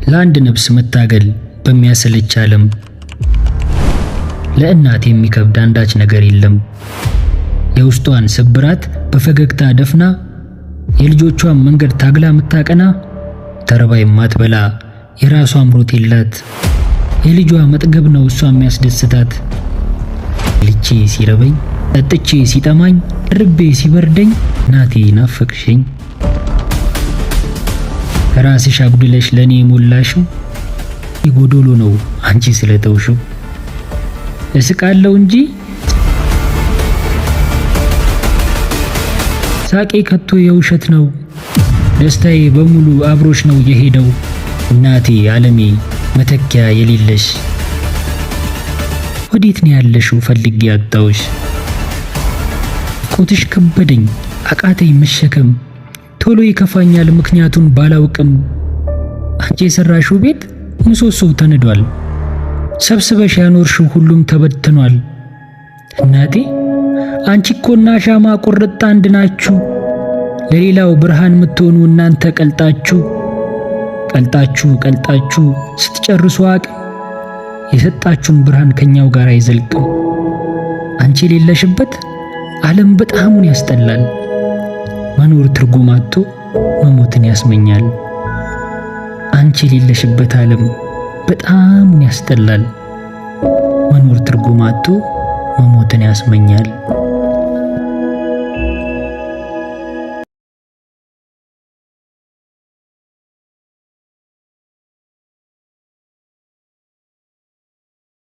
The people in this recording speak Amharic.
ለአንድ ነፍስ መታገል በሚያሰለች ዓለም ለእናት የሚከብድ አንዳች ነገር የለም። የውስጧን ስብራት በፈገግታ ደፍና የልጆቿን መንገድ ታግላ ምታቀና ተርባ የማትበላ የራሷ አምሮት የላት። የልጇ መጥገብ ነው እሷ የሚያስደስታት። ልቼ ሲረበኝ ጠጥቼ ሲጠማኝ ርቤ ሲበርደኝ እናቴ ናፈቅሽኝ። ራስሽ አጉድለሽ ለኔ የሞላሽው የጎዶሎ ነው አንቺ ስለተውሽው። እስቃለሁ እንጂ ሳቄ ከቶ የውሸት ነው። ደስታዬ በሙሉ አብሮሽ ነው የሄደው። እናቴ ዓለሜ መተኪያ የሌለሽ ወዴት ነው ያለሽው ፈልጌ አጣውሽ። ቆትሽ ከበደኝ አቃተኝ መሸከም ቶሎ ይከፋኛል ምክንያቱን ባላውቅም። አንቺ የሰራሽው ቤት ምሰሶው ተንዷል ሰብስበሽ ያኖርሽው ሁሉም ተበትኗል። እናቴ አንቺ እኮና ሻማ ቁርጥ አንድ ናችሁ። ለሌላው ብርሃን የምትሆኑ እናንተ ቀልጣችሁ ቀልጣችሁ ስትጨርሱ አቅም የሰጣችሁን ብርሃን ከኛው ጋር አይዘልቅም። አንቺ የሌለሽበት ዓለም በጣሙን ያስጠላል። መኖር ትርጉም አጥቶ መሞትን ያስመኛል። አንቺ የሌለሽበት ዓለም በጣሙን ያስጠላል። መኖር ትርጉም አጥቶ መሞትን ያስመኛል።